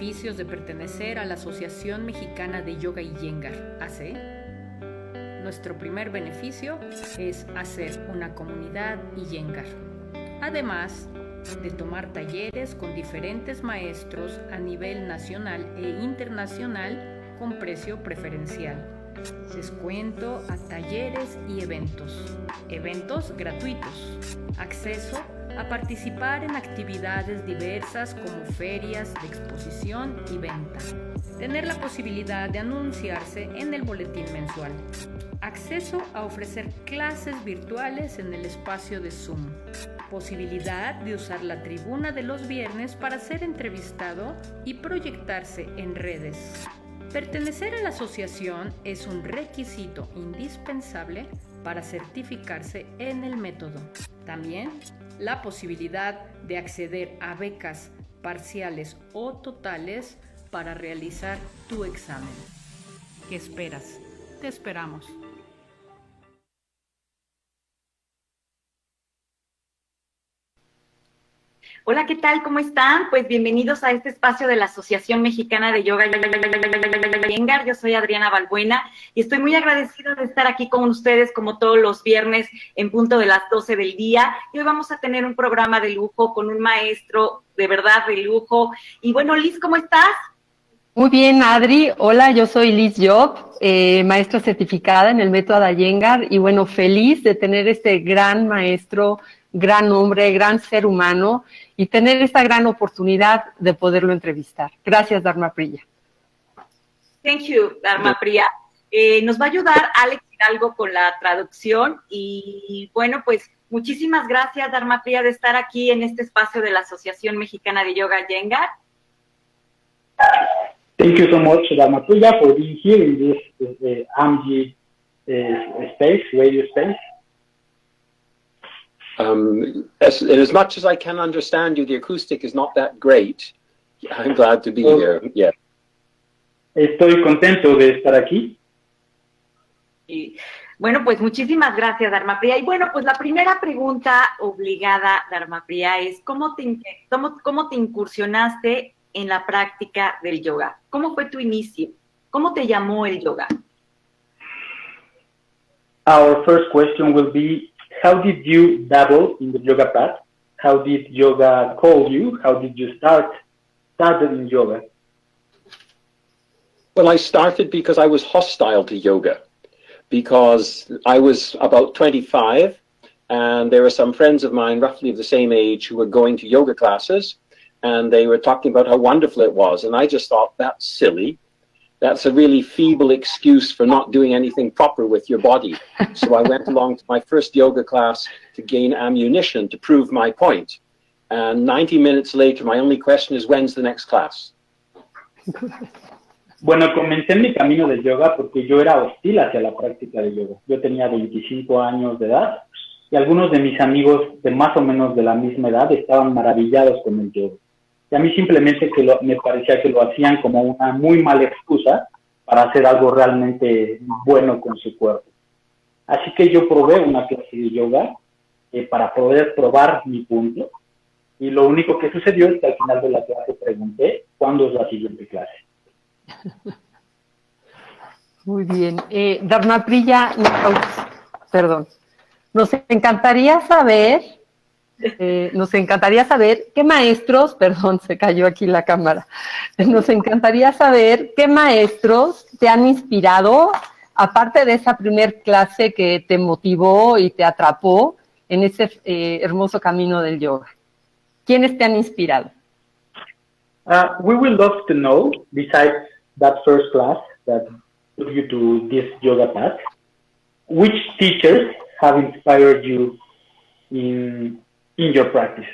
beneficios de pertenecer a la Asociación Mexicana de Yoga Iyengar, AC. Nuestro primer beneficio es hacer una comunidad Iyengar. Además de tomar talleres con diferentes maestros a nivel nacional e internacional con precio preferencial. Descuento a talleres y eventos gratuitos, acceso a participar en actividades diversas como ferias de exposición y venta, tener la posibilidad de anunciarse en el boletín mensual, acceso a ofrecer clases virtuales en el espacio de Zoom, posibilidad de usar la tribuna de los viernes para ser entrevistado y proyectarse en redes. Pertenecer a la asociación es un requisito indispensable para certificarse en el método. También la posibilidad de acceder a becas parciales o totales para realizar tu examen. ¿Qué esperas? Te esperamos. Hola, ¿qué tal? ¿Cómo están? Pues bienvenidos a este espacio de la Asociación Mexicana de Yoga Iyengar. Yo soy Adriana Balbuena y estoy muy agradecida de estar aquí con ustedes como todos los viernes en punto de las 12 del día. Y hoy vamos a tener un programa de lujo con un maestro de verdad de lujo. Y bueno, Liz, ¿cómo estás? Muy bien, Adri. Hola, yo soy Liz Job, maestra certificada en el método Iyengar y bueno, feliz de tener este gran maestro, gran hombre, gran ser humano y tener esta gran oportunidad de poderlo entrevistar. Gracias, DHARMAPRIYA. Thank you, DHARMAPRIYA. Nos va a ayudar Alex Hidalgo con la traducción y bueno, pues muchísimas gracias, DHARMAPRIYA, de estar aquí en este espacio de la Asociación Mexicana de Yoga Iyengar. Thank you so much, DHARMAPRIYA, for being here in this AMG space, radio space. As much as I can understand you, the acoustic is not that great. I'm glad to be here. Yeah. Estoy contento de estar aquí. Y, bueno, pues muchísimas gracias, DHARMAPRIYA. Y bueno, pues la primera pregunta obligada, DHARMAPRIYA, es ¿cómo te incursionaste en la práctica del yoga? ¿Cómo fue tu inicio? ¿Cómo te llamó el yoga? Our first question will be, how did you dabble in the yoga path? How did yoga call you? How did you started in yoga? Well, I started because I was hostile to yoga, because I was about 25 and there were some friends of mine roughly of the same age who were going to yoga classes. And they were talking about how wonderful it was. And I just thought, that's silly. That's a really feeble excuse for not doing anything proper with your body. So I went along to my first yoga class to gain ammunition to prove my point. And 90 minutes later, my only question is, when's the next class? Bueno, comencé mi camino de yoga porque yo era hostil hacia la práctica de yoga. Yo tenía 25 años de edad y algunos de mis amigos de más o menos de la misma edad estaban maravillados con el yoga. Y a mí simplemente me parecía que lo hacían como una muy mala excusa para hacer algo realmente bueno con su cuerpo. Así que yo probé una clase de yoga para poder probar mi punto. Y lo único que sucedió es que al final de la clase pregunté, ¿cuándo es la siguiente clase? Muy bien. DHARMAPRIYA, nos encantaría saber qué maestros, se cayó aquí la cámara, nos encantaría saber qué maestros te han inspirado, aparte de esa primer clase que te motivó y te atrapó en ese hermoso camino del yoga. ¿Quiénes te han inspirado? We would love to know, besides that first class that took you to this yoga path, which teachers have inspired you in your practice?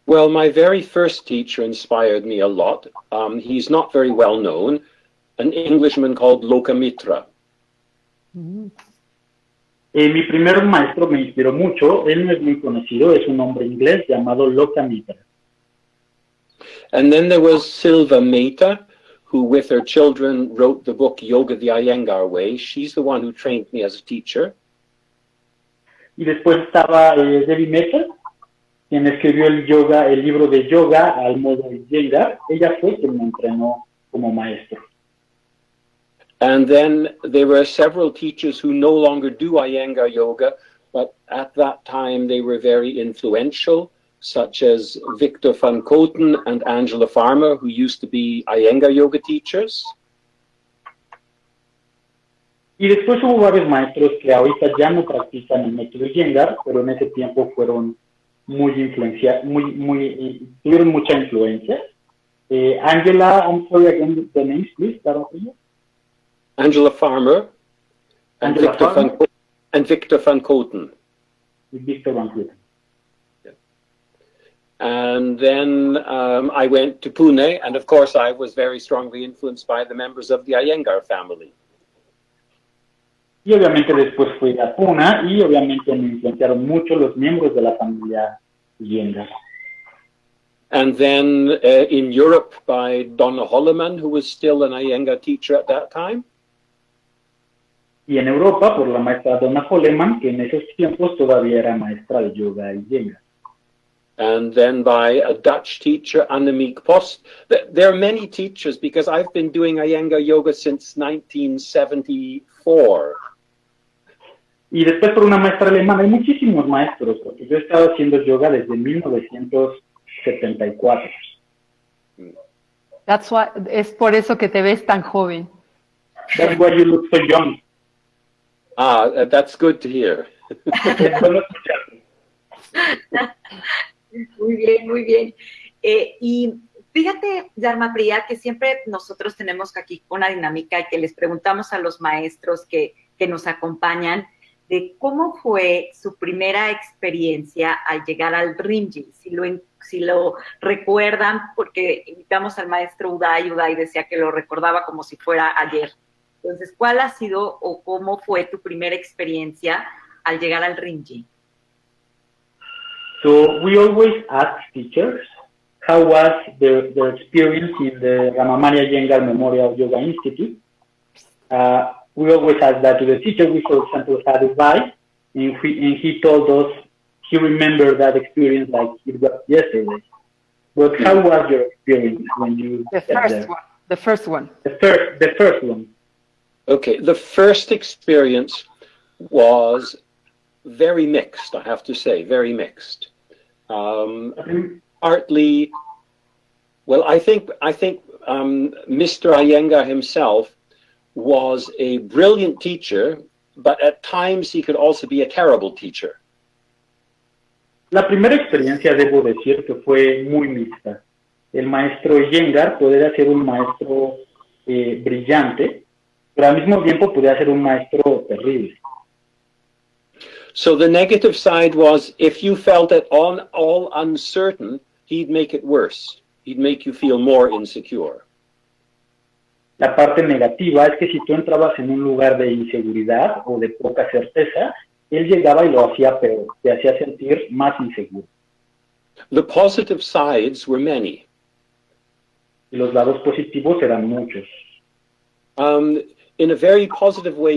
Well, my very first teacher inspired me a lot. He's not very well known, an Englishman called Lokamitra. Mi primer maestro me inspiró mucho. Él no es muy conocido, es un hombre inglés llamado Lokamitra. And then there was Silva Mehta, who with her children wrote the book Yoga the Iyengar Way. She's the one who trained me as a teacher. Y después estaba Devi Mehta. quien escribió el libro de yoga al modo Iyengar, ella fue quien me entrenó como maestro. And then there were several teachers who no longer do Iyengar yoga, but at that time they were very influential, such as Victor van Koten and Angela Farmer, who used to be Iyengar yoga teachers. Y después hubo varios maestros que ahorita ya no practican el método Iyengar, pero en ese tiempo fueron tuvieron mucha influencia. Angela, I'm sorry again, the names, please, DHARMAPRIYA. Angela Farmer and Angela Farmer. Victor van Koten. Victor van Koten. Yeah. And then I went to Pune, and of course I was very strongly influenced by the members of the Iyengar family. Y obviamente después fui a Pune y obviamente me influenciaron mucho los miembros de la familia Iyengar. And then in Europe by Donna Holleman, who was still an Iyengar teacher at that time. Y en Europa por la maestra Donna Holleman, que en esos tiempos todavía era maestra de yoga Iyengar. And then by a Dutch teacher, Annemiek Post. There are many teachers because I've been doing Iyengar yoga since 1974. Y después por una maestra alemana, hay muchísimos maestros, porque yo he estado haciendo yoga desde 1974. Es por eso que te ves tan joven. That's why you look so young. That's good to hear. Muy bien, muy bien. Y fíjate, DHARMAPRIYA, que siempre nosotros tenemos aquí una dinámica y que les preguntamos a los maestros que nos acompañan de cómo fue su primera experiencia al llegar al Rinji, si lo recuerdan, porque invitamos al maestro Uday decía que lo recordaba como si fuera ayer. Entonces, ¿cuál ha sido o cómo fue tu primera experiencia al llegar al Rinji? So we always ask teachers how was their experience in the Ramamaria Iyengar Memorial Yoga Institute. We always ask that to the teacher. We, for example, had Uday, and he told us he remembered that experience like it was yesterday. But how was your experience when you The first one. The first one. Okay, the first experience was very mixed, I have to say, very mixed. Partly, well, I think Mr. Iyengar himself was a brilliant teacher, but at times he could also be a terrible teacher. La primera experiencia, debo decir, que fue muy mixta. El maestro Iyengar podía ser un maestro brillante, pero al mismo tiempo podía ser un maestro terrible. So the negative side was, if you felt at all uncertain, he'd make it worse. He'd make you feel more insecure. La parte negativa es que si tú entrabas en un lugar de inseguridad o de poca certeza, él llegaba y lo hacía peor, te hacía sentir más inseguro. The positive sides were many. Y los lados positivos eran muchos. In a very positive way,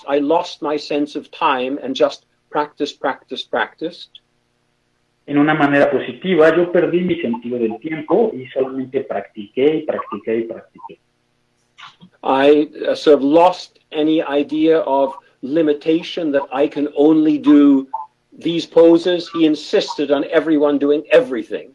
I lost my sense of time and just practiced. En una manera positiva, yo perdí mi sentido del tiempo y solamente practiqué. I sort of lost any idea of limitation, that I can only do these poses. He insisted on everyone doing everything.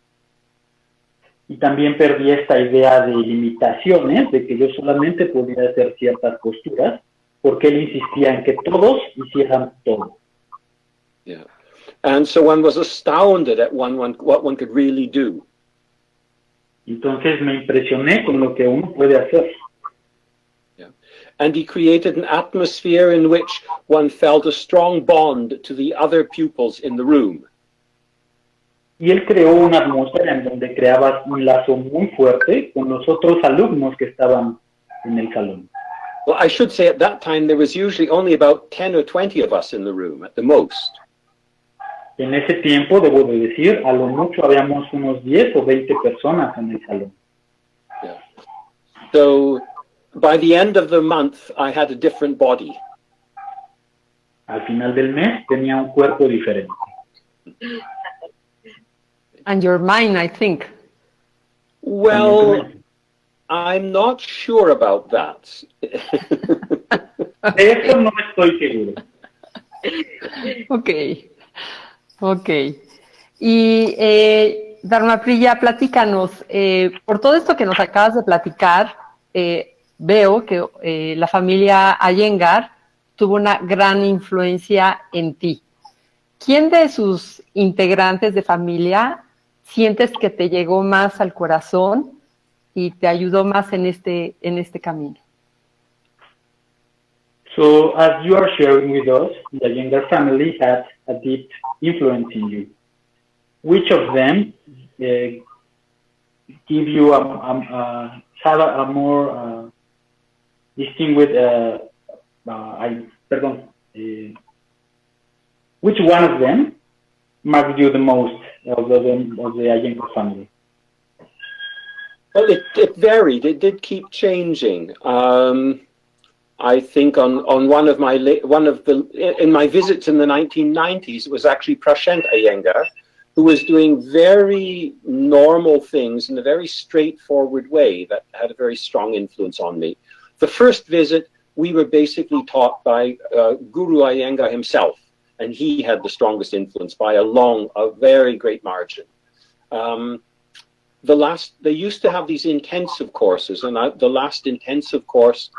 Y también perdí esta idea de limitaciones, de que yo solamente podía hacer ciertas posturas, porque él insistía en que todos hicieran todo. Yeah. And so one was astounded at what one could really do. Entonces me impresioné con lo que uno puede hacer. Yeah. And he created an atmosphere in which one felt a strong bond to the other pupils in the room. Y él creó una atmósfera en donde creabas un lazo muy fuerte con los otros alumnos que estaban en el salón. Well, I should say at that time there was usually only about 10 or 20 of us in the room at the most. En ese tiempo, debo de decir, a lo mucho habíamos unos 10 o 20 personas en el salón. Yeah. So by the end of the month, I had a different body. Al final del mes tenía un cuerpo diferente. And your mind, I think. Well, I'm not sure about that. De eso no estoy seguro. Ok. Y Dharmapriya, platícanos, por todo esto que nos acabas de platicar, veo que la familia Iyengar tuvo una gran influencia en ti. ¿Quién de sus integrantes de familia sientes que te llegó más al corazón y te ayudó más en este camino? So, as you are sharing with us, the Iyengar family had a deep influence in you. Which of them give you have a more distinguished, which one of them marked you the most of the Iyengar family? Well, it varied. It did keep changing. I think on in my visits in the 1990s, it was actually Prashant Iyengar, who was doing very normal things in a very straightforward way that had a very strong influence on me. The first visit, we were basically taught by Guru Iyengar himself, and he had the strongest influence by a very great margin. They used to have these intensive courses, and the last intensive course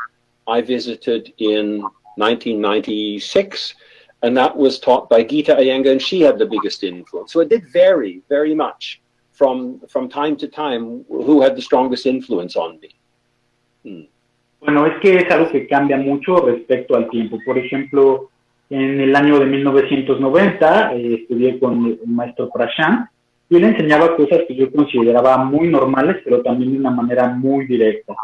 I visited in 1996, and that was taught by Geeta Iyengar, and she had the biggest influence. So it did vary very much from time to time who had the strongest influence on me. Bueno, es que es algo que cambia mucho respecto al tiempo. Por ejemplo, en el año de 1990 estudié con el maestro Prashant y él enseñaba cosas que yo consideraba muy normales, pero también de una manera muy directa.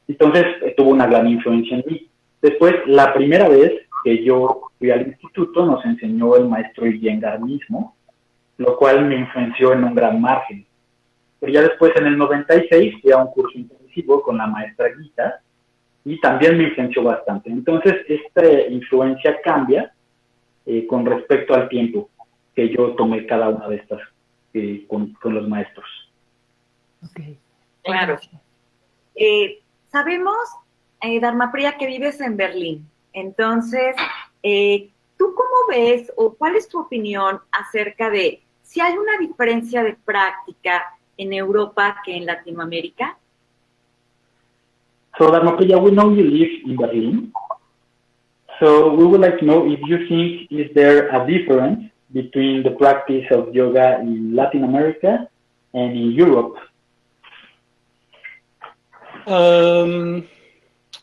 Entonces tuvo una gran influencia en mí. Después, la primera vez que yo fui al instituto, nos enseñó el maestro Iyengar mismo, lo cual me influenció en un gran margen. Pero ya después, en el 96, fui a un curso intensivo con la maestra Geeta y también me influenció bastante. Entonces, esta influencia cambia con respecto al tiempo que yo tomé cada una de estas con los maestros. Okay. Claro. Sabemos, Dharmapriya, que vives en Berlín. Entonces, ¿tú cómo ves o cuál es tu opinión acerca de si hay una diferencia de práctica en Europa que en Latinoamérica? So, Dharmapriya, we know you live in Berlin. So, we would like to know if you think, is there a difference between the practice of yoga in Latin America and in Europe?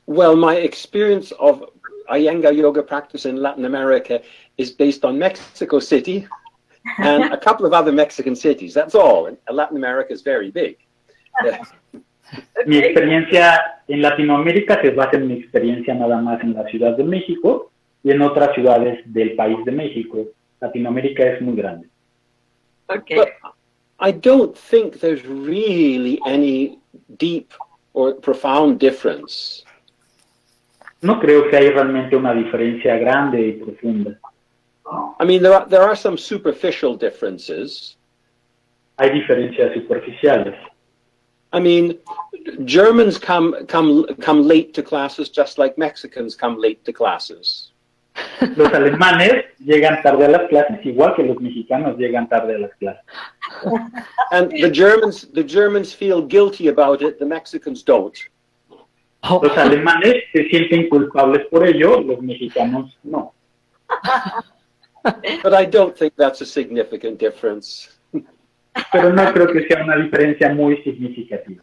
Well, my experience of Iyengar yoga practice in Latin America is based on Mexico City and a couple of other Mexican cities. That's all. And Latin America is very big. Mi experiencia en Latinoamérica se basa en mi experiencia nada más en la Ciudad de México y en otras ciudades del país de México. Latinoamérica es muy grande. Okay. But I don't think there's really any deep or profound difference. No creo que hay realmente una diferencia grande y profunda. I mean, there are some superficial differences. Hay diferencias superficiales. I mean, Germans come late to classes just like Mexicans come late to classes. Los alemanes llegan tarde a las clases igual que los mexicanos llegan tarde a las clases. And the Germans feel guilty about it, the Mexicans don't. Los alemanes se sienten culpables por ello, los mexicanos no. But I don't think that's a significant difference. Pero no creo que sea una diferencia muy significativa.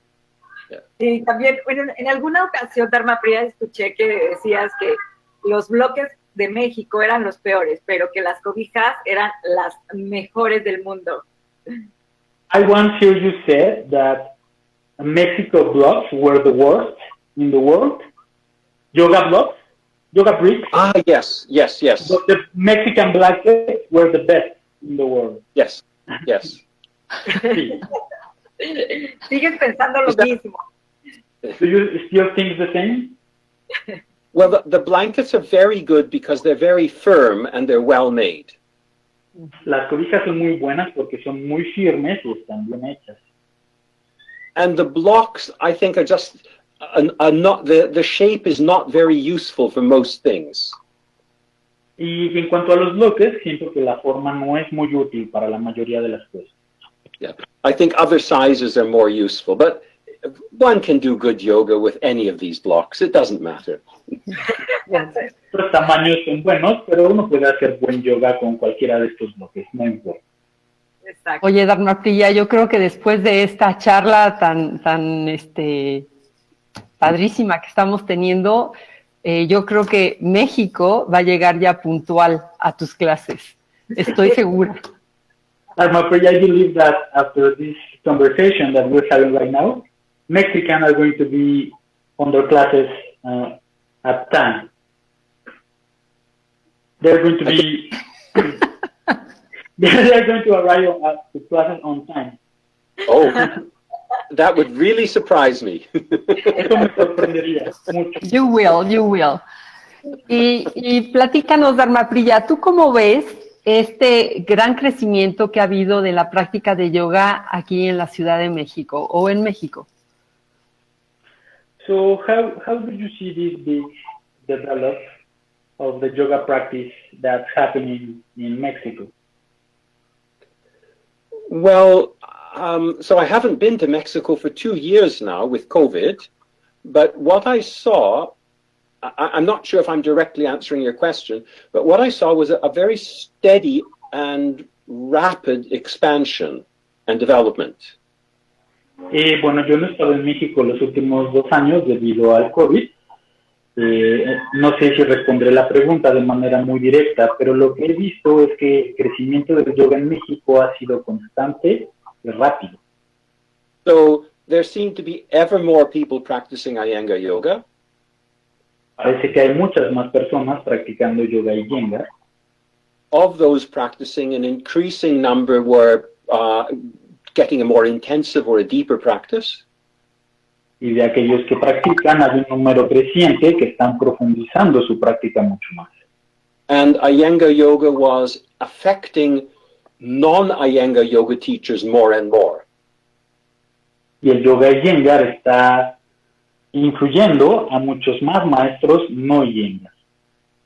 Y también, bueno, en alguna ocasión, Dharmapriya, escuché que decías que los bloques de México eran los peores, pero que las cobijas eran las mejores del mundo. I once heard you say that Mexico blocks were the worst in the world. Yoga blocks, yoga bricks. Ah, yes. But the Mexican blankets were the best in the world. Yes. Sí. ¿Sigues pensando lo mismo? Do you still think the same? Well, the blankets are very good because they're very firm and they're well made. Las cobijas son muy buenas porque son muy firmes y están bien hechas. And the blocks, I think, are just are not the shape is not very useful for most things. Y en cuanto a los bloques, siento que la forma no es muy útil para la mayoría de las cosas. Yeah, I think other sizes are more useful, but one can do good yoga with any of these blocks. It doesn't matter. Los tamaños son buenos, pero uno puede hacer buen yoga con cualquiera de estos bloques, no importa. Exacto. Oye, Dharmapriya, yo creo que después de esta charla tan padrísima que estamos teniendo, yo creo que México va a llegar ya puntual a tus clases. Estoy segura. Dharmapriya, I believe that after this conversation that we're having right now, Mexicans are going to be on their classes at time. They're going to be, they're going to arrive at the classes on time. Oh, that would really surprise me. Eso me sorprendería mucho. You will. Y platícanos, Dharmapriya, ¿tú cómo ves este gran crecimiento que ha habido de la práctica de yoga aquí en la Ciudad de México o en México? So how do you see this big development of the yoga practice that's happening in Mexico? Well, so I haven't been to Mexico for 2 years now with COVID, but what I saw, I'm not sure if I'm directly answering your question, but what I saw was a very steady and rapid expansion and development. Bueno, yo no he estado en México los últimos 2 años debido al COVID. No sé si respondré la pregunta de manera muy directa, pero lo que he visto es que el crecimiento del yoga en México ha sido constante y rápido. So there seem to be ever more people practicing Iyengar yoga. Parece que hay muchas más personas practicando yoga Iyengar. Of those practicing, an increasing number were getting a more intensive or a deeper practice. Y de aquellos que practican hay un número creciente que están profundizando su práctica mucho más. And Iyengar yoga was affecting non-Iyengar yoga teachers more and more. Y el yoga Iyengar está influyendo a muchos más maestros no Iyengar.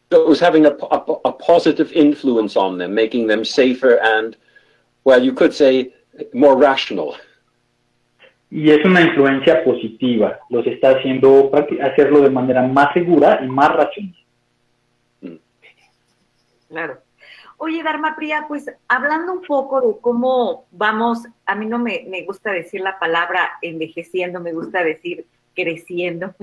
So it was having a positive influence on them, making them safer and, well, you could say, more rational. Y es una influencia positiva, los está haciendo hacerlo de manera más segura y más racional. Claro. Oye, Dharmapriya, pues hablando un poco de cómo vamos, a mí no me gusta decir la palabra envejeciendo, me gusta decir creciendo.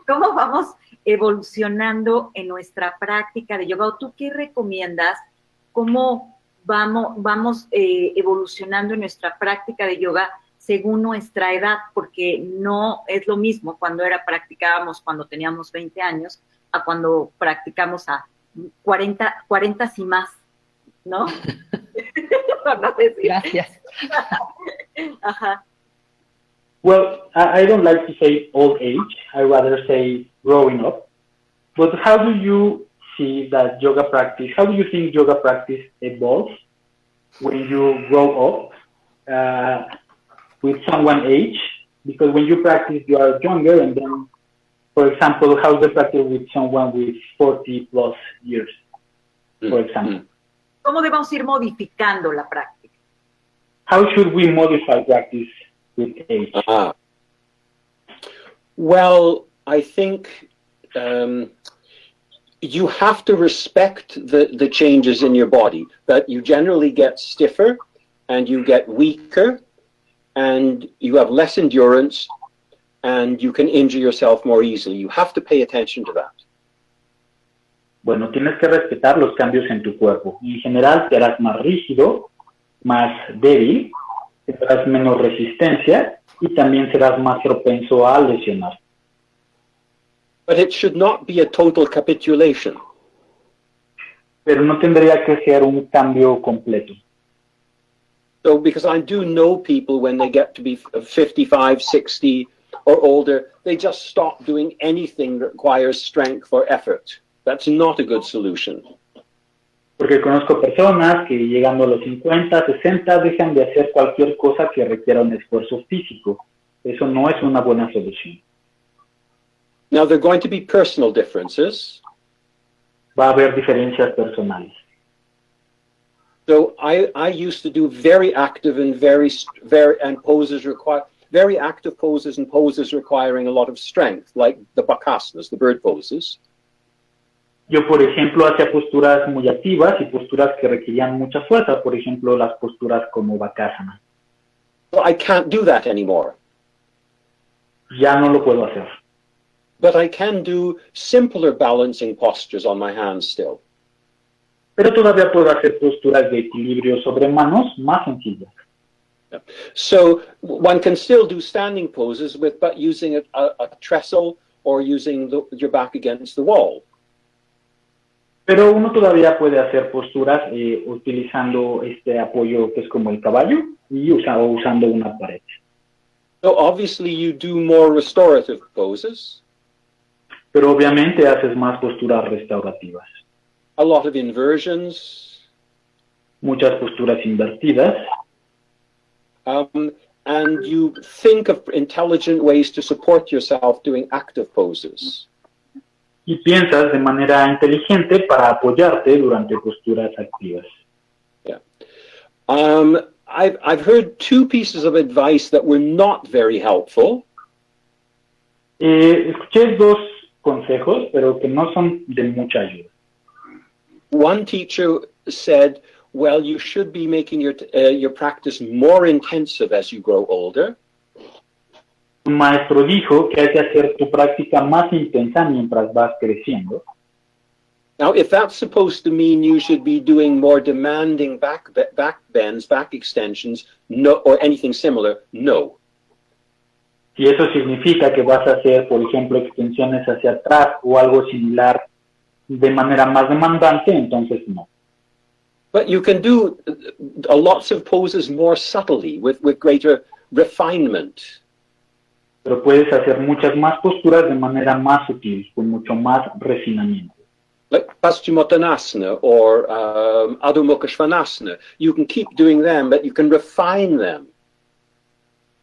¿Cómo vamos evolucionando en nuestra práctica de yoga? ¿O tú qué recomiendas? ¿Cómo vamos evolucionando en nuestra práctica de yoga según nuestra edad? Porque no es lo mismo cuando practicábamos cuando teníamos 20 años a cuando practicamos a 40 y más, ¿no? Gracias. Ajá. Well, I don't like to say old age. I rather say growing up. But how do you see that yoga practice, how do you think yoga practice evolves when you grow up with someone age? Because when you practice, you are younger, and then, for example, how's the practice with someone with 40 plus years, for example? ¿Cómo debemos ir modificando la práctica? How should we modify practice with age? Well, I think you have to respect the changes in your body, that you generally get stiffer and you get weaker and you have less endurance and you can injure yourself more easily. You have to pay attention to that. Bueno, tienes que respetar los cambios en tu cuerpo. En general, te harás más rígido, más débil, tendrás menos resistencia y también serás más propenso a lesionar. But it should not be a total capitulation. Pero no tendría que ser un cambio completo. So, because I do know people when they get to be 55, 60 or older, they just stop doing anything that requires strength or effort. That's not a good solution. Porque conozco personas que llegando a los 50, 60 dejan de hacer cualquier cosa que requiera un esfuerzo físico. Eso no es una buena solución. Now, there are going to be personal differences. Va a haber diferencias personales. So I used to do very active and very poses very active poses and poses requiring a lot of strength, like the bakasanas, the bird poses. Yo, por ejemplo, hacía posturas muy activas y posturas que requerían mucha fuerza, por ejemplo, las posturas como bakasana. Well, I can't do that anymore. Ya no lo puedo hacer. But I can do simpler balancing postures on my hands still. Pero todavía puedo hacer posturas de equilibrio sobre manos más sencillas. So one can still do standing poses but using a trestle or using your back against the wall. Pero uno todavía puede hacer posturas utilizando este apoyo que es como el caballo y usando una pared. So obviously you do more restorative poses. Pero obviamente haces más posturas restaurativas. A lot of inversions. Muchas posturas invertidas. And you think of intelligent ways to support yourself doing active poses. Y piensas de manera inteligente para apoyarte durante posturas activas. Yeah. I've heard two pieces of advice that were not very helpful. Escuché dos consejos, pero que no son de mucha ayuda. One teacher said, well, you should be making your practice more intensive as you grow older. Un maestro dijo que hay que hacer tu práctica más intensa mientras vas creciendo. Now, if that's supposed to mean you should be doing more demanding back bends, back extensions, no, or anything similar, no. Si eso significa que vas a hacer, por ejemplo, extensiones hacia atrás o algo similar de manera más demandante, entonces no. But you can do lots of poses more subtly, with greater refinement. Pero puedes hacer muchas más posturas de manera más sutil, con mucho más refinamiento. Like Paschimottanasana or Adho Mukha Svanasana. You can keep doing them, but you can refine them.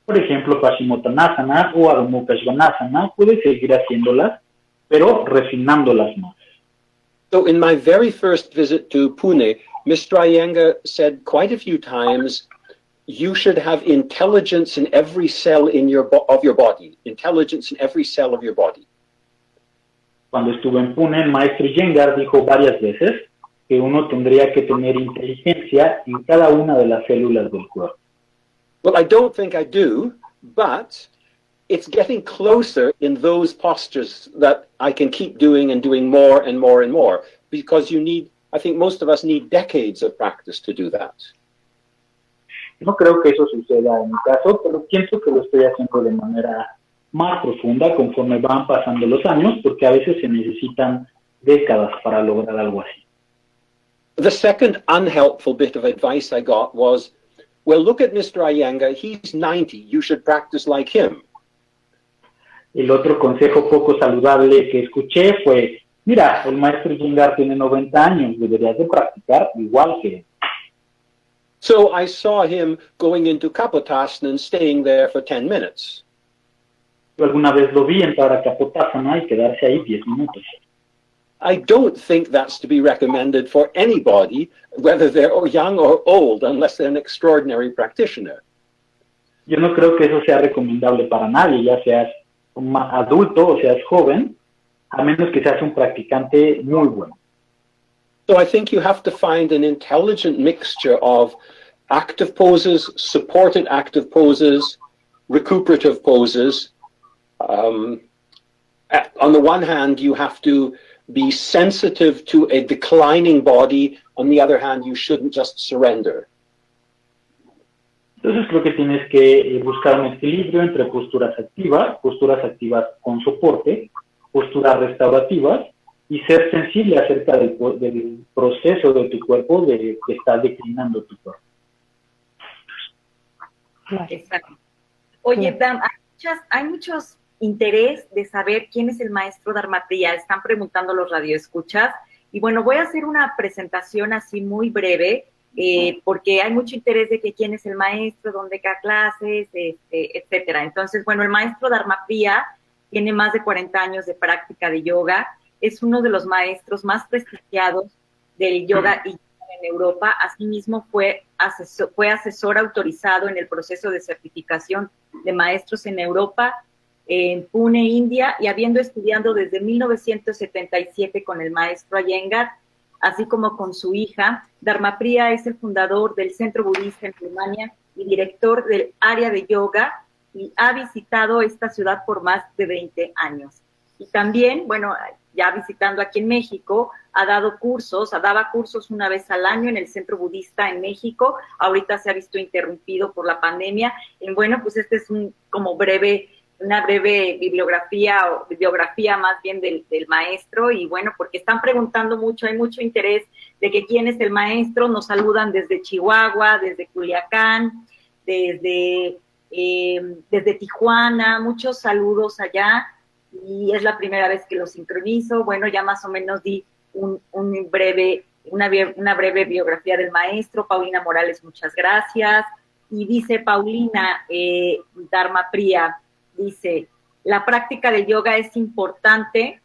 Por ejemplo, Paschimottanasana o Adho Mukha Svanasana, puedes seguir haciéndolas, pero refinándolas más. So in my very first visit to Pune, Mr. Iyengar said quite a few times, you should have intelligence in every cell of your body. Intelligence in every cell of your body. Cuando estuve en Pune, el maestro Iyengar dijo varias veces que uno tendría que tener inteligencia en cada una de las células del cuerpo. Well, I don't think I do, but it's getting closer in those postures that I can keep doing and doing more and more and more, because I think most of us need decades of practice to do that. No creo que eso suceda en mi caso, pero pienso que lo estoy haciendo de manera más profunda conforme van pasando los años, porque a veces se necesitan décadas para lograr algo así. The second unhelpful bit of advice I got was, well, look at Mr. Iyengar, he's 90, you should practice like him. El otro consejo poco saludable que escuché fue, mira, el maestro Iyengar tiene 90 años, deberías de practicar igual que él. So I saw him going into Kapotasana and staying there for 10 minutes. Yo alguna vez lo vi entrar a Kapotasana y quedarse ahí 10 minutos. I don't think that's to be recommended for anybody, whether they're young or old, unless they're an extraordinary practitioner. Yo no creo que eso sea recomendable para nadie, ya seas un adulto o seas joven, a menos que seas un practicante muy bueno. So I think you have to find an intelligent mixture of active poses, supported active poses, recuperative poses. On the one hand, you have to be sensitive to a declining body. On the other hand, you shouldn't just surrender. Entonces creo que tienes que buscar un equilibrio entre posturas activas con soporte, posturas restaurativas, y ser sensible acerca del proceso de tu cuerpo que está declinando tu cuerpo. Exacto. Oye, Dan, hay muchos interés de saber quién es el maestro Dharmapriya. Están preguntando los radioescuchas Y bueno, voy a hacer una presentación así muy breve, porque hay mucho interés de que quién es el maestro, dónde da clases, etcétera. Entonces, bueno, el maestro DHARMAPRIYA tiene más de 40 años de práctica de yoga, es uno de los maestros más prestigiados del yoga y en Europa. Asimismo, fue asesor autorizado en el proceso de certificación de maestros en Europa, en Pune, India, y habiendo estudiado desde 1977 con el maestro Iyengar, así como con su hija. DHARMAPRIYA es el fundador del Centro Budista en Alemania y director del área de yoga, y ha visitado esta ciudad por más de 20 años. Y también, bueno, ya visitando aquí en México, daba cursos una vez al año en el Centro Budista en México. Ahorita se ha visto interrumpido por la pandemia. Y bueno, pues este es una breve bibliografía más bien del maestro. Y bueno, porque están preguntando mucho, hay mucho interés de que quién es el maestro. Nos saludan desde Chihuahua, desde Culiacán, desde Tijuana, muchos saludos allá, y es la primera vez que lo sincronizo. Bueno, ya más o menos di una breve biografía del maestro. Paulina Morales, muchas gracias. Y dice Paulina DHARMAPRIYA, dice, la práctica del yoga es importante,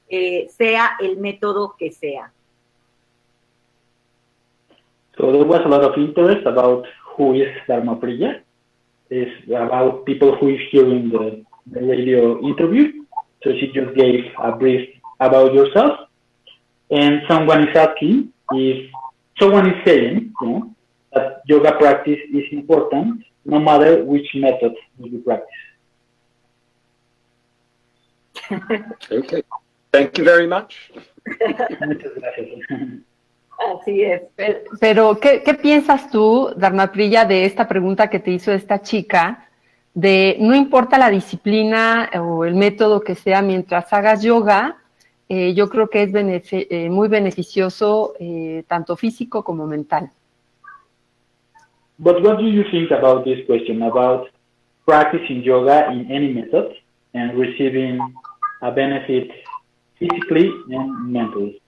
sea el método que sea. So there was a lot of interest about who is DHARMAPRIYA. It's about people who is hearing the radio interview. So she just gave a brief about yourself. And someone is asking if someone is saying, that yoga practice is important no matter which method you practice. Okay. Thank you very much. Muchas gracias. Así es. Pero, ¿qué piensas tú, DHARMAPRIYA, de esta pregunta que te hizo esta chica? De no importa la disciplina o el método que sea, mientras hagas yoga, yo creo que es muy beneficioso, tanto físico como mental. But what do you think about this question, about practicing yoga in any method and receiving a benefit physically and mentally?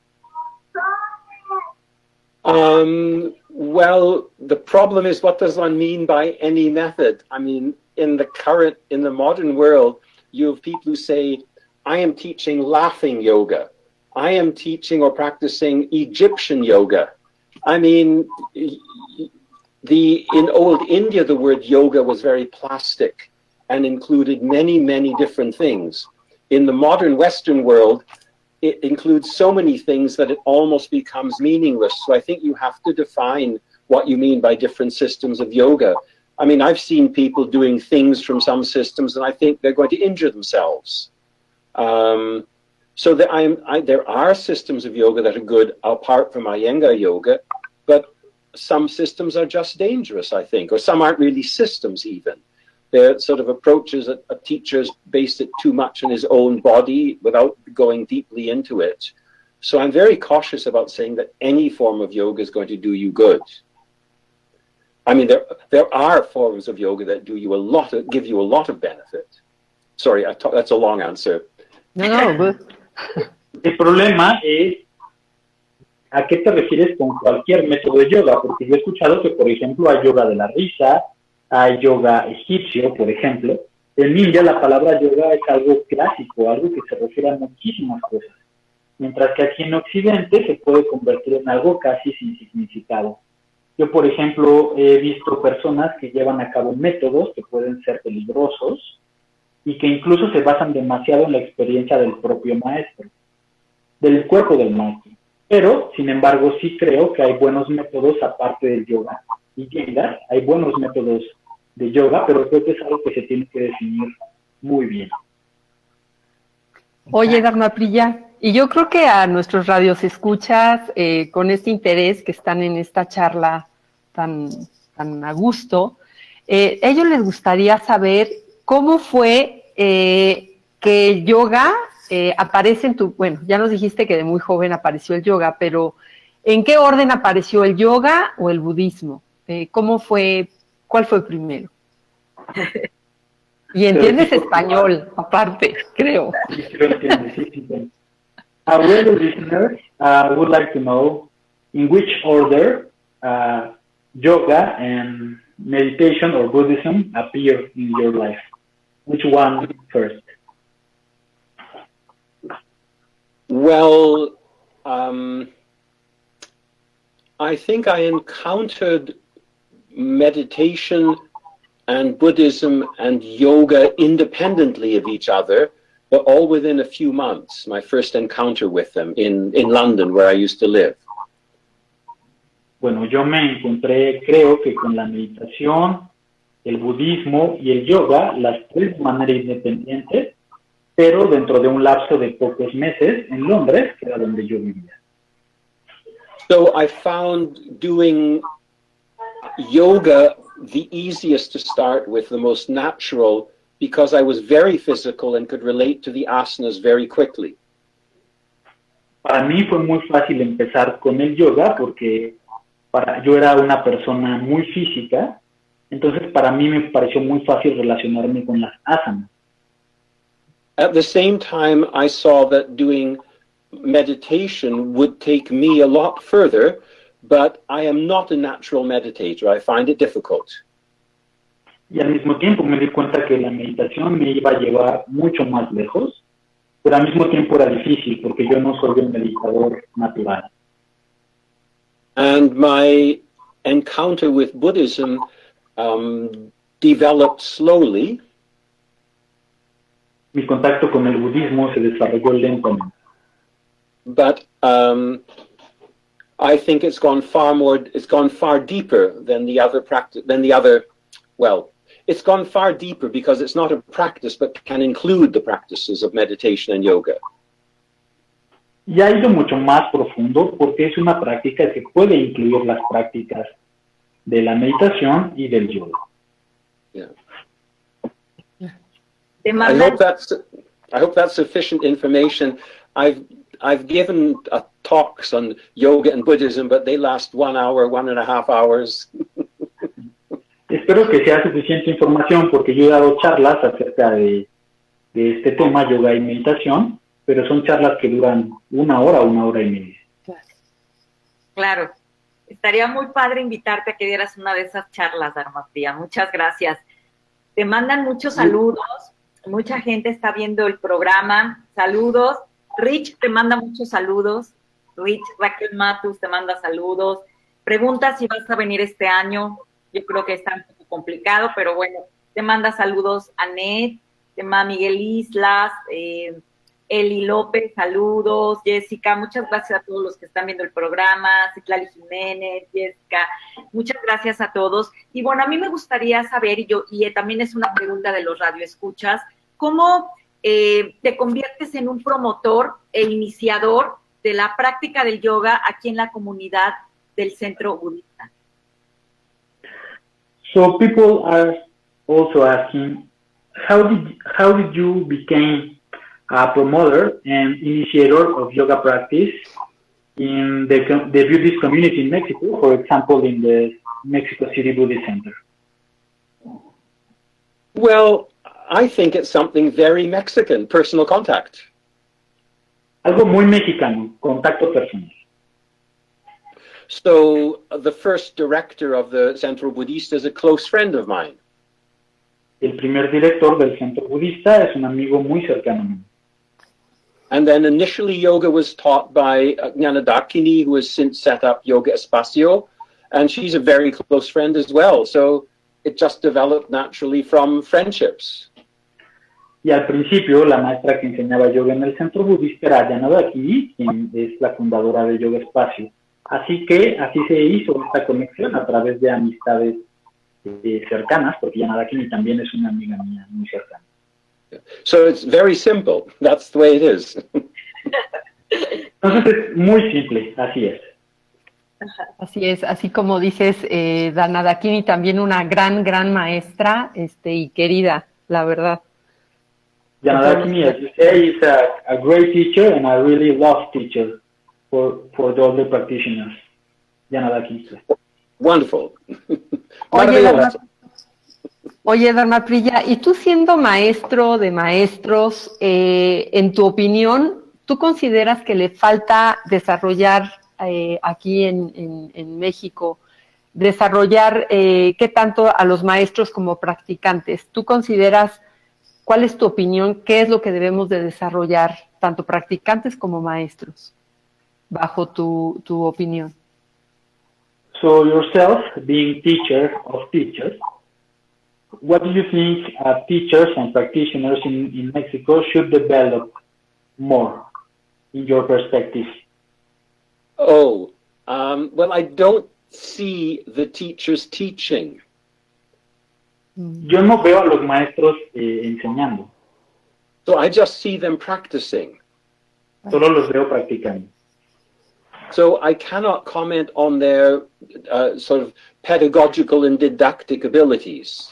Well, the problem is, what does one mean by any method? I mean, in the modern world, you have people who say, I am teaching laughing yoga. I am teaching or practicing Egyptian yoga. I mean, in old India, the word yoga was very plastic and included many, many different things. In the modern Western world, it includes so many things that it almost becomes meaningless. So I think you have to define what you mean by different systems of yoga. I mean, I've seen people doing things from some systems, and I think they're going to injure themselves. So there are systems of yoga that are good apart from Iyengar yoga, but some systems are just dangerous, I think, or some aren't really systems even. They're sort of approaches that a teacher's based it too much on his own body without going deeply into it. So I'm very cautious about saying that any form of yoga is going to do you good. I mean, there are forms of yoga that give you a lot of benefit. Sorry, that's a long answer. No, but... El problema es a qué te refieres con cualquier método de yoga, porque yo he escuchado que, por ejemplo, hay yoga de la risa, hay yoga egipcio, por ejemplo. En India la palabra yoga es algo clásico, algo que se refiere a muchísimas cosas, mientras que aquí en Occidente se puede convertir en algo casi sin significado. Yo, por ejemplo, he visto personas que llevan a cabo métodos que pueden ser peligrosos y que incluso se basan demasiado en la experiencia del propio maestro, del cuerpo del maestro. Pero, sin embargo, sí creo que hay buenos métodos aparte del yoga. Y Iyengar, hay buenos métodos de yoga, pero creo que es algo que se tiene que definir muy bien. Oye, DHARMAPRIYA, y yo creo que a nuestros radiosescuchas, con este interés que están en esta charla tan a gusto, ellos les gustaría saber cómo fue que el yoga aparece en tu... Bueno, ya nos dijiste que de muy joven apareció el yoga, pero ¿en qué orden apareció el yoga o el budismo? ¿Cómo fue? ¿Cuál fue primero? Y entiendes español, aparte, creo. Sí, lo entiendo, sí. Our listeners would like to know in which order yoga and meditation or Buddhism appear in your life. Which one first? Well, I think I encountered meditation and Buddhism and yoga independently of each other, but all within a few months, my first encounter with them in London, where I used to live. Bueno, yo me encontré, creo que con la meditación, el budismo y el yoga, las tres de manera independiente, pero dentro de un lapso de pocos meses en Londres, que era donde yo vivía. So I found doing yoga the easiest to start with, the most natural, because I was very physical and could relate to the asanas very quickly. Para mí fue muy fácil empezar con el yoga porque yo era una persona muy física, entonces para mí me pareció muy fácil relacionarme con las asanas. At the same time, I saw that doing meditation would take me a lot further, but I am not a natural meditator. I find it difficult. Y al mismo tiempo me di cuenta que la meditación me iba a llevar mucho más lejos, pero al mismo tiempo era difícil porque yo no soy un meditador natural. And my encounter with Buddhism developed slowly. Mi contacto con el budismo se desarrolló lentamente. But I think it's gone far deeper than the other practice, it's gone far deeper because it's not a practice, but can include the practices of meditation and yoga. Y ha ido mucho más profundo porque es una práctica que puede incluir las prácticas de la meditación y del yoga. Yeah. I hope that's sufficient information. I've given talks on yoga and Buddhism, but they last 1 hour, 1.5 hours. Espero que sea suficiente información porque yo he dado charlas acerca de este tema, yoga y meditación, pero son charlas que duran 1 hora, 1 hora y media. Claro. Estaría muy padre invitarte a que dieras una de esas charlas, Dharmapriya. Muchas gracias. Te mandan muchos saludos. Mucha gente está viendo el programa. Saludos. Rich te manda muchos saludos. Raquel Matus te manda saludos. Pregunta si vas a venir este año. Yo creo que está un poco complicado, pero bueno, te manda saludos Anet, te manda Miguel Islas, Eli López, saludos, Jessica, muchas gracias a todos los que están viendo el programa, Citlali Jiménez, Jessica, muchas gracias a todos. Y bueno, a mí me gustaría saber, y también es una pregunta de los radioescuchas, ¿cómo te conviertes en un promotor e iniciador de la práctica del yoga aquí en la comunidad del Centro Budista? So people are also asking, how did you become a promoter and initiator of yoga practice in the Buddhist community in Mexico, for example, in the Mexico City Buddhist Center? Well, I think it's something very Mexican, personal contact. Algo muy mexicano, contacto personal. So the first director of the Centro Budista is a close friend of mine. El primer director del Centro Budista es un amigo muy cercano a mí. And then initially yoga was taught by Jnanadakini, who has since set up Yoga Espacio, and she's a very close friend as well. So it just developed naturally from friendships. Y al principio la maestra que enseñaba yoga en el Centro Budista era Jnanadakini, quien es la fundadora de Yoga Espacio. Así que así se hizo esta conexión a través de amistades cercanas, porque Jnanadakini también es una amiga mía muy cercana. So it's very simple. That's the way it is. Entonces es muy simple, así es. Así es, así como dices, Jnanadakini también una gran maestra y querida, la verdad. Jnanadakini, as you say, is a great teacher and a really loved teacher for all the practitioners. Jnanadakini. Wonderful. Oye, Dharmapriya, y tú siendo maestro de maestros, en tu opinión, ¿tú consideras que le falta desarrollar aquí en México, desarrollar qué tanto a los maestros como practicantes? ¿Tú consideras, cuál es tu opinión, qué es lo que debemos de desarrollar, tanto practicantes como maestros, bajo tu opinión? So yourself, being teacher of teachers, what do you think teachers and practitioners in Mexico should develop more, in your perspective? Oh, well, I don't see the teachers teaching. Yo no veo a los maestros enseñando. So I just see them practicing. Solo los veo practicando. So I cannot comment on their sort of pedagogical and didactic abilities.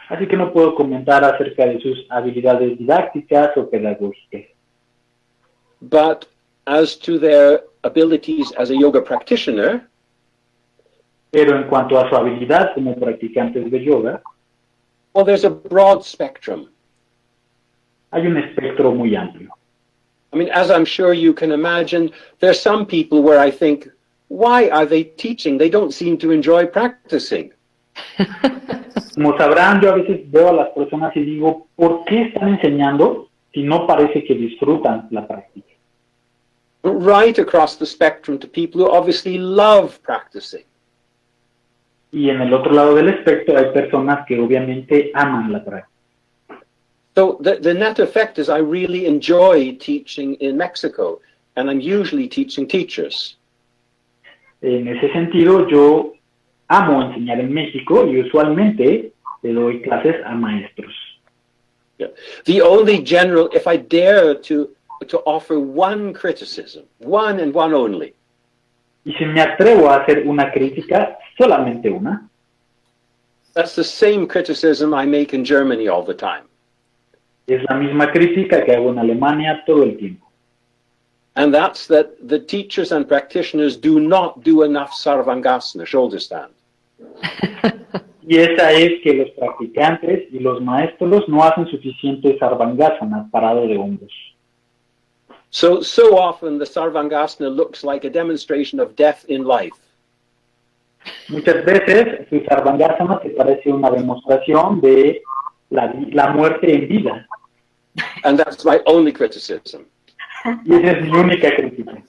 Así que no puedo comentar acerca de sus habilidades didácticas o pedagógicas. But as to their abilities as a yoga practitioner, Pero en cuanto a su habilidad como practicantes de yoga, well, there's a broad spectrum. hay un espectro muy amplio. I mean, as I'm sure you can imagine, there's some people where I think, why are they teaching? They don't seem to enjoy practicing. Como sabrán, yo a veces veo a las personas y digo, ¿por qué están enseñando si no parece que disfrutan la práctica? Right across the spectrum to people who obviously love practicing. Y en el otro lado del espectro hay personas que obviamente aman la práctica. So the net effect is I really enjoy teaching in Mexico, and I'm usually teaching teachers. En ese sentido, yo amo enseñar en México y usualmente le doy clases a maestros. Yeah. The only general, if I dare to offer one criticism, one and one only, Y si me atrevo a hacer una crítica, solamente una, that's the same criticism I make in Germany all the time. es la misma crítica que hago en Alemania todo el tiempo. And that's that the teachers and practitioners do not do enough sarvangasana, shoulder stand. Y esa es que los practicantes y los maestros no hacen suficiente sarvangasana, parado de hombros. So often the sarvangasana looks like a demonstration of death in life. Muchas veces su sarvangasana se parece una demostración de la muerte en vida. And that's my only criticism. Y esa es mi única crítica.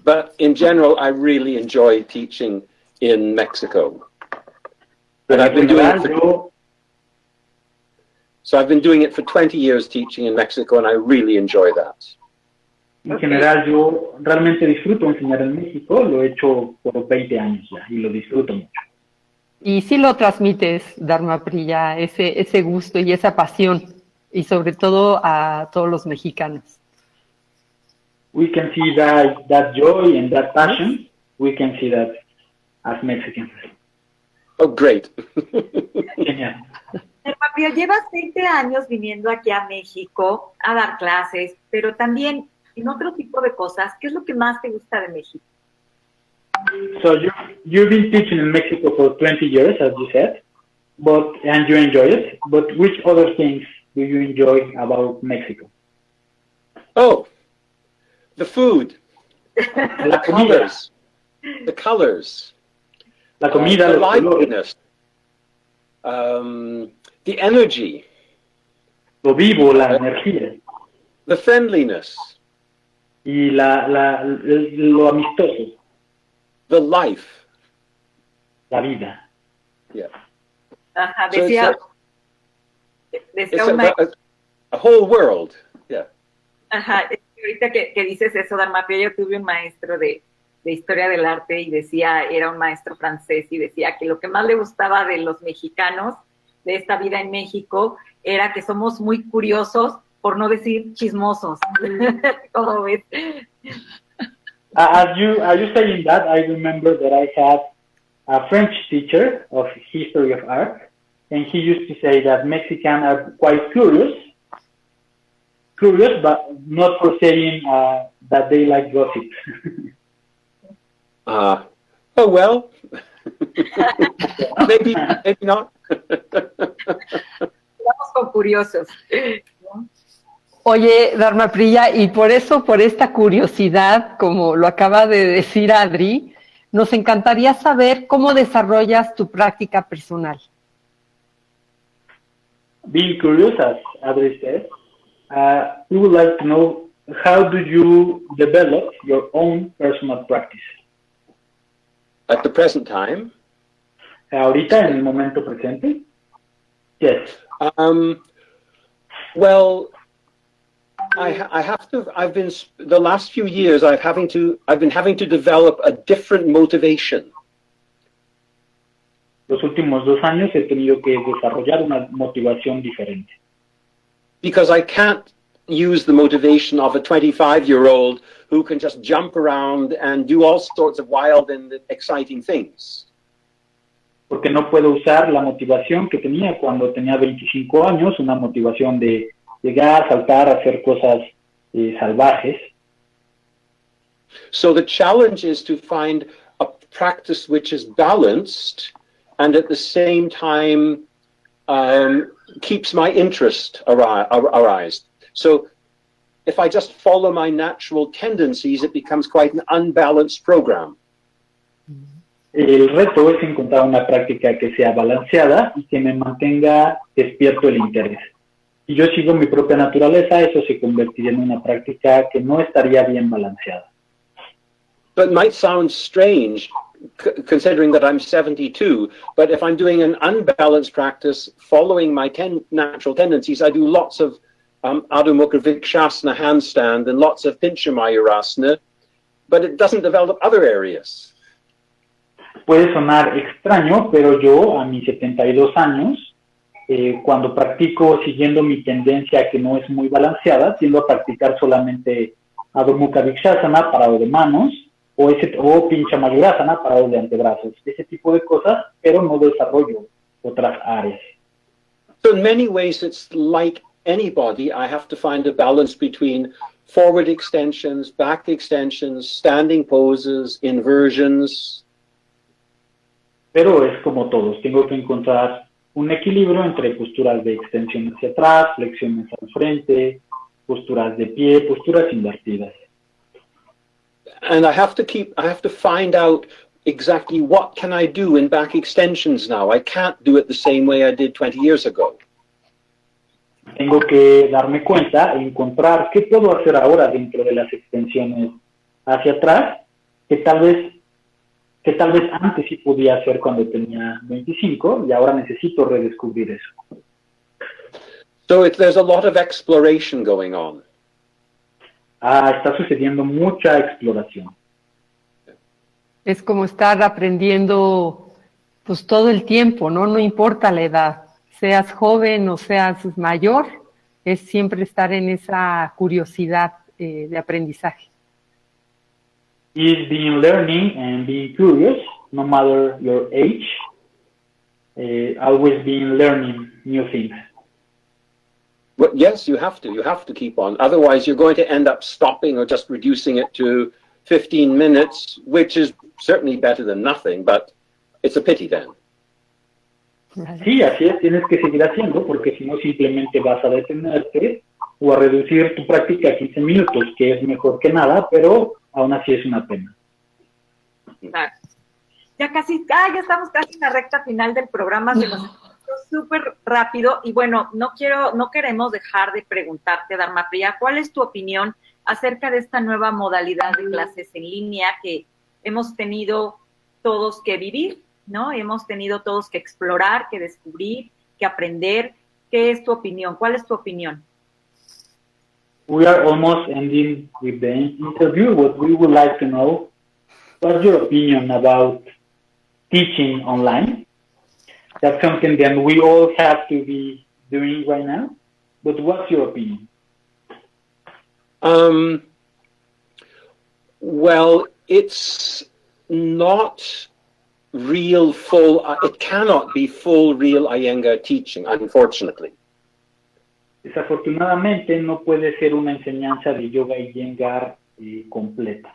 But in general, I really enjoy teaching in Mexico. And I've been doing it I've been doing it for 20 years teaching in Mexico, and I really enjoy that. En general, yo realmente disfruto enseñar en México, lo he hecho por 20 años ya y lo disfruto mucho. Y sí lo transmites, DHARMAPRIYA, ese gusto y esa pasión, y sobre todo a todos los mexicanos. We can see that joy and that passion, we can see that as Mexicans. Oh, great. Genial. DHARMAPRIYA, llevas 20 años viniendo aquí a México a dar clases, pero también en otro tipo de cosas. ¿Qué es lo que más te gusta de México? So you've been teaching in Mexico for 20 years, as you said, and you enjoy it. But which other things do you enjoy about Mexico? Oh, the food, La comida, the colors, la comida, the los colores, liveliness, the energy, lo vivo, la energía the friendliness, y lo amistoso, the life. la vida. Yeah. Ajá, So decía it's un maestro. a whole world. Yeah. Ajá, es que ahorita que dices eso, DHARMAPRIYA, yo tuve un maestro de historia del arte y decía, era un maestro francés y decía que lo que más le gustaba de los mexicanos, de esta vida en México, era que somos muy curiosos, por no decir chismosos. ¿Cómo ves? Are you saying that? I remember that I had a French teacher of history of art, and he used to say that Mexicans are quite curious, but not for saying that they like gossip. Oh well, maybe not. Vamos con curiosos, ¿no? Oye, Dharmapriya, y por eso, por esta curiosidad, como lo acaba de decir Adri, nos encantaría saber cómo desarrollas tu práctica personal. Being curious, as Adri said, we would like to know how do you develop your own personal practice? At the present time? Ahorita, en el momento presente? Yes. Well, the last few years, I've been having to develop a different motivation. Los últimos 2 años he tenido que desarrollar una motivación diferente. Because I can't use the motivation of a 25-year-old who can just jump around and do all sorts of wild and exciting things. Porque no puedo usar la motivación que tenía cuando tenía 25 años, una motivación de llegar, saltar, hacer cosas salvajes. So the challenge is to find a practice which is balanced and at the same time keeps my interest arised. So if I just follow my natural tendencies, it becomes quite an unbalanced program. El reto es encontrar una práctica que sea balanceada y que me mantenga despierto el interés. Si yo sigo mi propia naturaleza, eso se convertiría en una práctica que no estaría bien balanceada. But it might sound strange, considering that I'm 72, but if I'm doing an unbalanced practice, following my natural tendencies, I do lots of Adho Mukha Vrikshasana handstand and lots of Pincha Mayurasana, but it doesn't develop other areas. Puede sonar extraño, pero yo a mis 72 años, cuando practico siguiendo mi tendencia que no es muy balanceada, tiendo a practicar solamente Adho Mukha Vrikshasana, parado de manos, o Pincha Mayurasana, parado de antebrazos. Ese tipo de cosas, pero no desarrollo otras áreas. So in many ways, it's like anybody, I have to find a balance between forward extensions, back extensions, standing poses, inversions. Pero es como todos, tengo que encontrar un equilibrio entre posturas de extensión hacia atrás, flexiones al frente, posturas de pie, posturas invertidas. And I have to find out exactly what can I do in back extensions now. I can't do it the same way I did 20 years ago. Tengo que darme cuenta, encontrar qué puedo hacer ahora dentro de las extensiones hacia atrás, que tal vez antes sí podía hacer cuando tenía 25 y ahora necesito redescubrir eso. So there's a lot of exploration going on. Está sucediendo mucha exploración. Es como estar aprendiendo pues todo el tiempo, ¿no? No importa la edad, seas joven o seas mayor, es siempre estar en esa curiosidad de aprendizaje. Is being learning and being curious, no matter your age, always being learning new things. Well, yes, you have to keep on. Otherwise, you're going to end up stopping or just reducing it to 15 minutes, which is certainly better than nothing, but it's a pity then. Sí, así es, tienes que seguir haciendo, porque si no simplemente vas a detenerte o a reducir tu práctica a 15 minutos, que es mejor que nada, pero aún así es una pena. Claro. Ya estamos casi en la recta final del programa, se nos súper rápido, y bueno, no queremos dejar de preguntarte, Dharmapriya, ¿cuál es tu opinión acerca de esta nueva modalidad de clases en línea que hemos tenido todos que vivir, ¿no? Hemos tenido todos que explorar, que descubrir, que aprender. ¿Qué es tu opinión? ¿Cuál es tu opinión? We are almost ending with the interview. What we would like to know, what's your opinion about teaching online? That's something that we all have to be doing right now. But what's your opinion? Well, it's not real full, it cannot be full real Iyengar teaching, unfortunately. Desafortunadamente no puede ser una enseñanza de yoga Iyengar completa.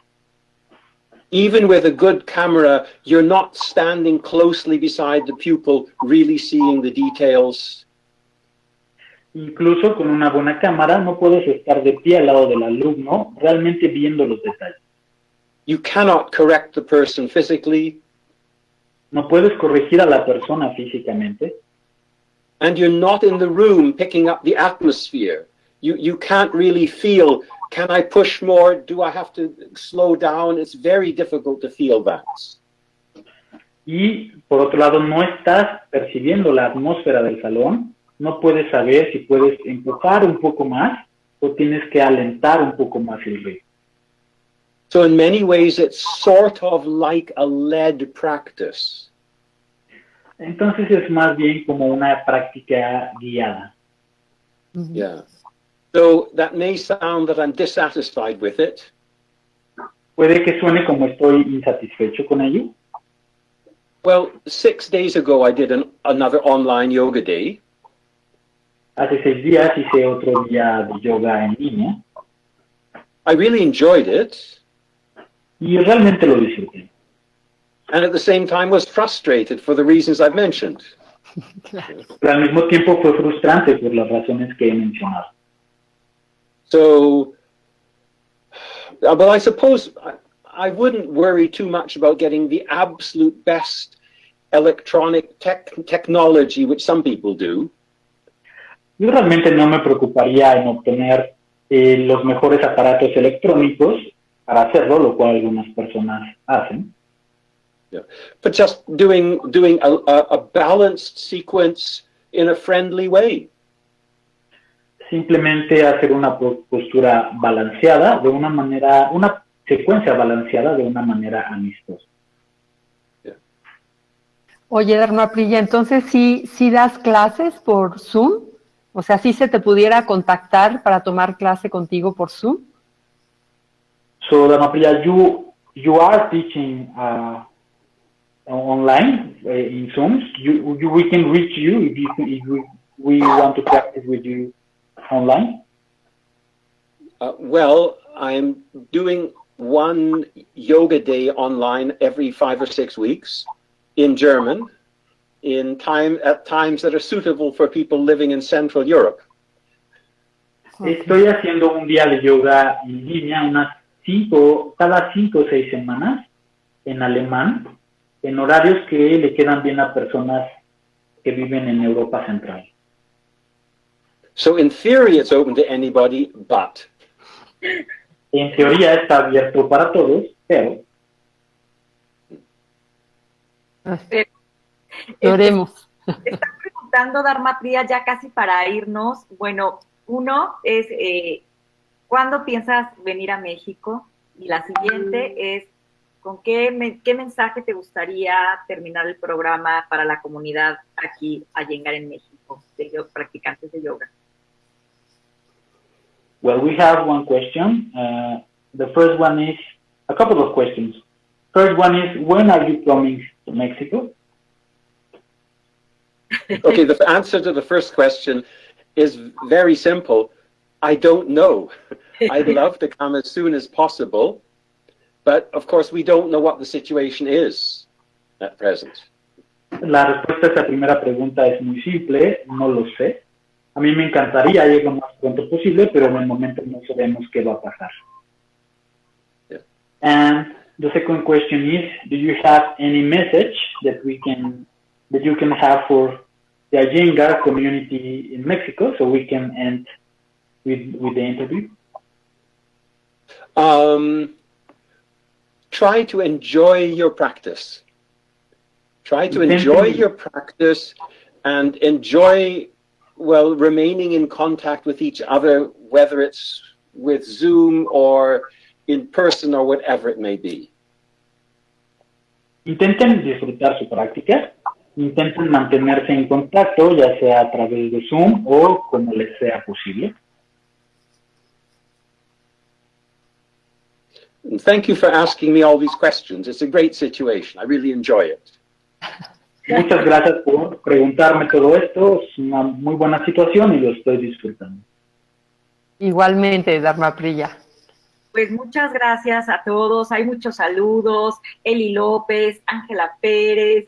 Even with a good camera, you're not standing closely beside the pupil, really seeing the details. Incluso con una buena cámara no puedes estar de pie al lado del alumno realmente viendo los detalles. You cannot correct the person physically. No puedes corregir a la persona físicamente. And you're not in the room picking up the atmosphere. You can't really feel, can I push more? Do I have to slow down? It's very difficult to feel that. Y por otro lado, no estás percibiendo la atmósfera del salón, no puedes saber si puedes empujar un poco más o tienes que alentar un poco más el ritmo. So in many ways, it's sort of like a led practice. Entonces es más bien como una práctica guiada. Yeah. So that may sound that I'm dissatisfied with it. Puede que suene como estoy insatisfecho con ello. Well, 6 days ago, I did another online yoga day. Hace 6 días hice otro día de yoga en línea I really enjoyed it, y realmente lo disfruté. and at the same time was frustrated for the reasons I've mentioned. Pero al mismo tiempo fue frustrante por las razones que he mencionado. So, but I suppose I wouldn't worry too much about getting the absolute best electronic technology, which some people do. Yo realmente no me preocuparía en obtener los mejores aparatos electrónicos para hacerlo, lo cual algunas personas hacen. Yeah. But just doing a balanced sequence in a friendly way. Simplemente hacer una postura balanceada de una manera, una secuencia balanceada de una manera amistosa. Yeah. Oye, Dharmapriya, entonces sí das clases por Zoom, o sea, ¿sí se te pudiera contactar para tomar clase contigo por Zoom? So, Dharmapriya, you are teaching online in Zoom. We can reach you if we want to practice with you online. Well, I'm doing one yoga day online every 5 or 6 weeks in German, at times that are suitable for people living in Central Europe. Okay. Estoy haciendo un día de yoga en línea cada 5 o 6 semanas en alemán, en horarios que le quedan bien a personas que viven en Europa Central. So in theory, it's open to anybody, but. En teoría está abierto para todos, pero Oremos. Están preguntando, Dharmapriya, ya casi para irnos. Bueno, uno es, ¿cuándo piensas venir a México? Y la siguiente es, ¿con qué mensaje te gustaría terminar el programa para la comunidad aquí, Iyengar, en México, de practicantes de yoga? Well, we have one question. The first one is a couple of questions. First one is, when are you coming to Mexico? Okay, the answer to the first question is very simple. I don't know. I'd love to come as soon as possible, but of course we don't know what the situation is at present. La respuesta a esa primera pregunta es muy simple, no lo sé. A mí me encantaría ir lo más pronto posible, pero en el momento no sabemos qué va a pasar. Yeah. And the second question is, do you have any message that you can have for the Iyengar community in Mexico, so we can end with the interview? Try to enjoy your practice. Try to enjoy your practice and enjoy, well, remaining in contact with each other, whether it's with Zoom or in person or whatever it may be. Intenten disfrutar su práctica, intenten mantenerse en contacto, ya sea a través de Zoom o como les sea posible. And thank you for asking me all these questions. It's a great situation. I really enjoy it. Muchas gracias por preguntarme todo esto. Es una muy buena situación y lo estoy disfrutando. Igualmente, Dharmapriya. Pues muchas gracias a todos. Hay muchos saludos. Eli López, Ángela Pérez,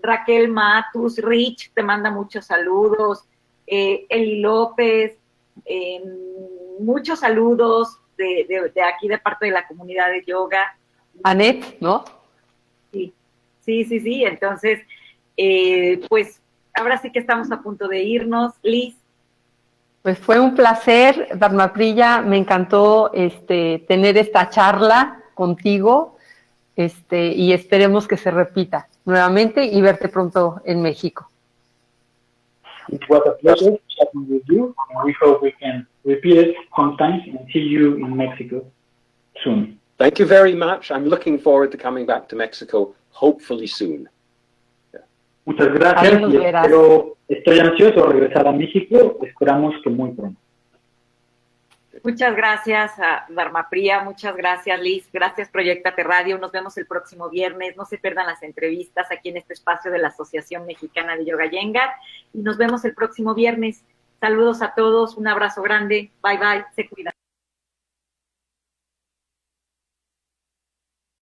Raquel Matus, Rich te manda muchos saludos. Eli López, muchos saludos de aquí de parte de la comunidad de yoga. Anet, ¿no? Sí, entonces, pues ahora sí que estamos a punto de irnos. Liz. Pues fue un placer, Dharmapriya, me encantó tener esta charla contigo, y esperemos que se repita nuevamente y verte pronto en México. It was a pleasure chatting with you, and we hope we can repeat it sometime and see you in Mexico soon. Thank you very much. I'm looking forward to coming back to Mexico, hopefully soon. Muchas gracias y estoy ansioso de regresar a México, esperamos que muy pronto. Muchas gracias a Dharmapriya, muchas gracias Liz, gracias Proyectate Radio, nos vemos el próximo viernes, no se pierdan las entrevistas aquí en este espacio de la Asociación Mexicana de Yoga Iyengar y nos vemos el próximo viernes. Saludos a todos, un abrazo grande, bye bye, se cuidan.